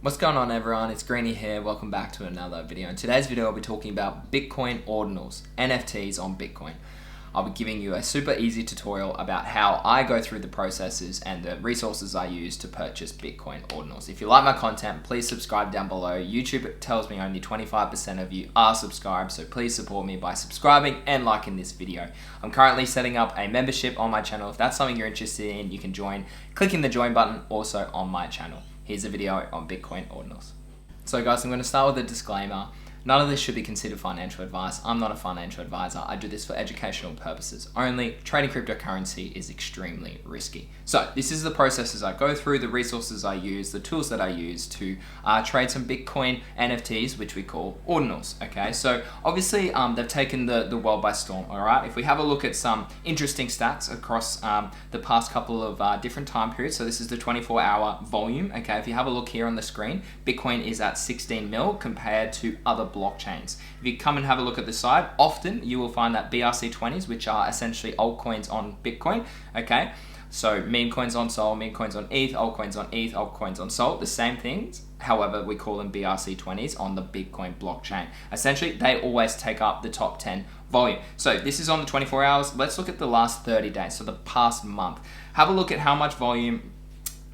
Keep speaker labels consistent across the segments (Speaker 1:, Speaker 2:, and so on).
Speaker 1: What's going on, everyone? It's Greeny here. Welcome back to another video. In today's video, I'll be talking about Bitcoin Ordinals, NFTs on Bitcoin. I'll be giving you a super easy tutorial about how I go through the processes and the resources I use to purchase Bitcoin Ordinals. If you like my content, please subscribe down below. YouTube tells me only 25% of you are subscribed, so please support me by subscribing and liking this video. I'm currently setting up a membership on my channel. If that's something you're interested in, you can join clicking the join button also on my channel. Here's a video on Bitcoin Ordinals. So guys, I'm going to start with a disclaimer. None of this should be considered financial advice. I'm not a financial advisor. I do this for educational purposes only. Trading cryptocurrency is extremely risky. So this is the processes I go through, the resources I use, the tools that I use to trade some Bitcoin NFTs, which we call Ordinals. Okay, so obviously they've taken the world by storm. All right, if we have a look at some interesting stats across the past couple of different time periods. So this is the 24-hour volume. Okay, if you have a look here on the screen, Bitcoin is at 16 mil compared to other blockchains. If you come and have a look at the side, often you will find that BRC20s, which are essentially altcoins on Bitcoin, okay? So memecoins on Sol, memecoins on ETH, altcoins on ETH, altcoins on Sol, the same things. However, we call them BRC20s on the Bitcoin blockchain. Essentially, they always take up the top 10 volume. So this is on the 24 hours. Let's look at the last 30 days, so the past month. Have a look at how much volume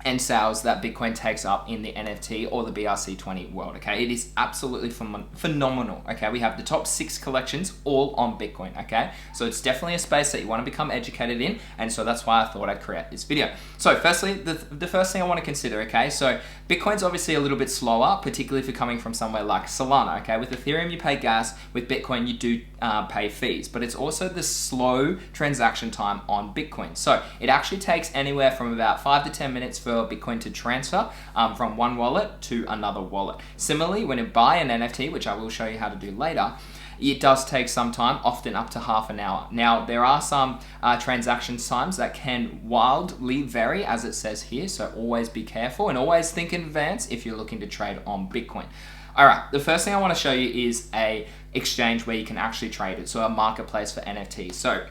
Speaker 1: and sales that Bitcoin takes up in the NFT or the BRC20 world, okay? It is absolutely phenomenal, okay? We have the top 6 collections all on Bitcoin, okay? So it's definitely a space that you want to become educated in, and so that's why I thought I'd create this video. So firstly, the first thing I want to consider, okay? So Bitcoin's obviously a little bit slower, particularly if you're coming from somewhere like Solana, okay? With Ethereum, you pay gas. With Bitcoin, you do pay fees, but it's also the slow transaction time on Bitcoin. So it actually takes anywhere from about 5 to 10 minutes for Bitcoin to transfer from one wallet to another wallet. Similarly, when you buy an NFT, which I will show you how to do later, it does take some time, often up to half an hour. Now, there are some transaction times that can wildly vary, as it says here, so always be careful and always think in advance if you're looking to trade on Bitcoin. All right, the first thing I want to show you is a exchange where you can actually trade it, so a marketplace for NFTs. So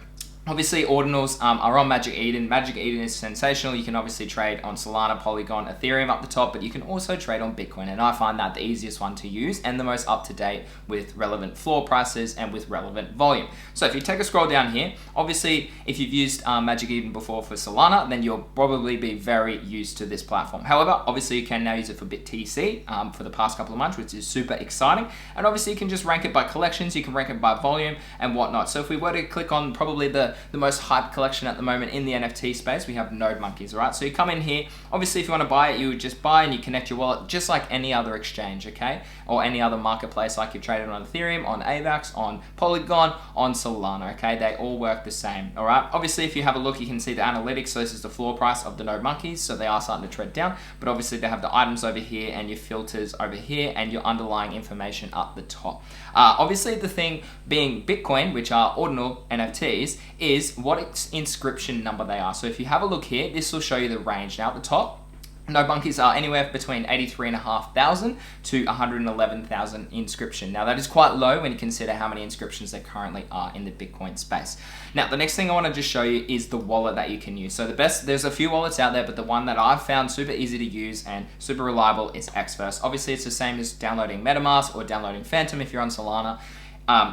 Speaker 1: obviously, Ordinals are on Magic Eden. Magic Eden is sensational. You can obviously trade on Solana, Polygon, Ethereum up the top, but you can also trade on Bitcoin. And I find that the easiest one to use and the most up-to-date with relevant floor prices and with relevant volume. So if you take a scroll down here, obviously, if you've used Magic Eden before for Solana, then you'll probably be very used to this platform. However, obviously, you can now use it for BitTC for the past couple of months, which is super exciting. And obviously, you can just rank it by collections. You can rank it by volume and whatnot. So if we were to click on probably the most hyped collection at the moment in the NFT space, we have Node Monkeys, all right? So you come in here, obviously if you want to buy it, you would just buy and you connect your wallet just like any other exchange, okay? Or any other marketplace like you've traded on Ethereum, on Avalanche, on Polygon, on Solana, okay? They all work the same, all right? Obviously if you have a look, you can see the analytics. So this is the floor price of the Node Monkeys, so they are starting to trend down, but obviously they have the items over here and your filters over here and your underlying information up the top. Obviously the thing being Bitcoin, which are ordinal NFTs, is what inscription number they are. So if you have a look here, this will show you the range. Now at the top, Node Monkeys are anywhere between 83,500 to 111,000 inscription. Now that is quite low when you consider how many inscriptions there currently are in the Bitcoin space. Now the next thing I want to just show you is the wallet that you can use. So there's a few wallets out there, but the one that I've found super easy to use and super reliable is Xverse. Obviously it's the same as downloading MetaMask or downloading Phantom if you're on Solana.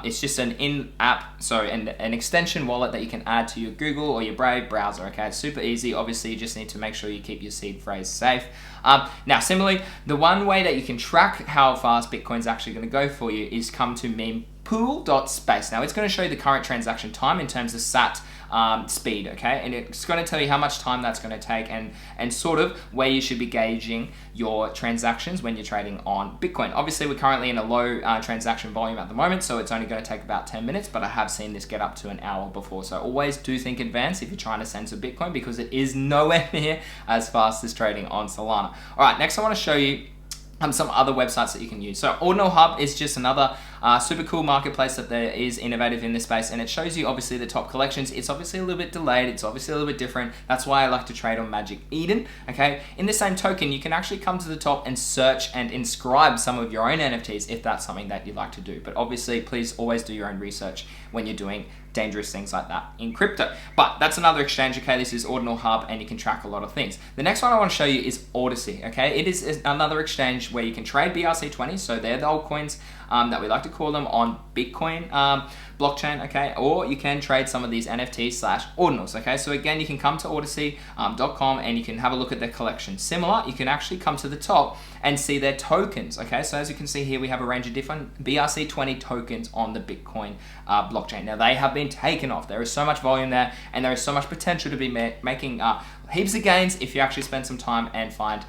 Speaker 1: It's just an in-app, so an extension wallet that you can add to your Google or your Brave browser, okay? It's super easy. Obviously, you just need to make sure you keep your seed phrase safe. Now, similarly, the one way that you can track how fast Bitcoin's actually going to go for you is come to memepool.space. Now, it's going to show you the current transaction time in terms of SAT speed, okay? And it's going to tell you how much time that's going to take and sort of where you should be gauging your transactions when you're trading on Bitcoin. Obviously, we're currently in a low transaction volume at the moment, so it's only going to take about 10 minutes, but I have seen this get up to an hour before. So always do think in advance if you're trying to send some Bitcoin, because it is nowhere near as fast as trading on Solana. All right, next I want to show you some other websites that you can use. So Ordinal Hub is just another super cool marketplace that there is innovative in this space, and it shows you obviously the top collections. It's obviously a little bit delayed, it's obviously a little bit different. That's why I like to trade on Magic Eden, okay? In the same token, you can actually come to the top and search and inscribe some of your own NFTs if that's something that you'd like to do. But obviously, please always do your own research when you're doing dangerous things like that in crypto. But that's another exchange, okay? This is Ordinal Hub, and you can track a lot of things. The next one I want to show you is Odyssey, okay? It is another exchange where you can trade BRC20s, so they're the altcoins that we like to call them on Bitcoin blockchain, okay? Or you can trade some of these NFTs / Ordinals, okay? So again, you can come to Odyssey.com and you can have a look at their collection. Similar, you can actually come to the top and see their tokens, okay? So as you can see here, we have a range of different BRC20 tokens on the Bitcoin blockchain. Now, they have been taken off. There is so much volume there, and there is so much potential to be making heaps of gains if you actually spend some time and find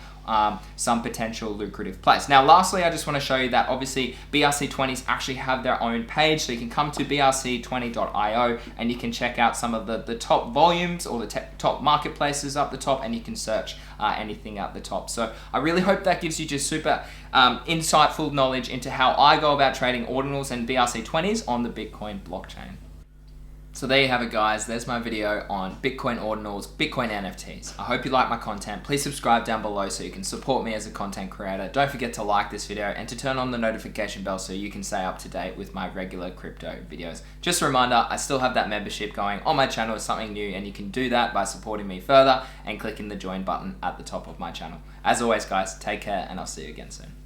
Speaker 1: some potential lucrative place. Now, lastly, I just want to show you that obviously BRC20s actually have their own page, so you can come to brc20.io and you can check out some of the top volumes or the top marketplaces up the top, and you can search anything at the top. So I really hope that gives you just super insightful knowledge into how I go about trading Ordinals and BRC20s on the Bitcoin blockchain. So there you have it, guys. There's my video on Bitcoin Ordinals, Bitcoin NFTs. I hope you like my content. Please subscribe down below so you can support me as a content creator. Don't forget to like this video and to turn on the notification bell so you can stay up to date with my regular crypto videos. Just a reminder, I still have that membership going on my channel. It's something new, and you can do that by supporting me further and clicking the join button at the top of my channel. As always, guys, take care, and I'll see you again soon.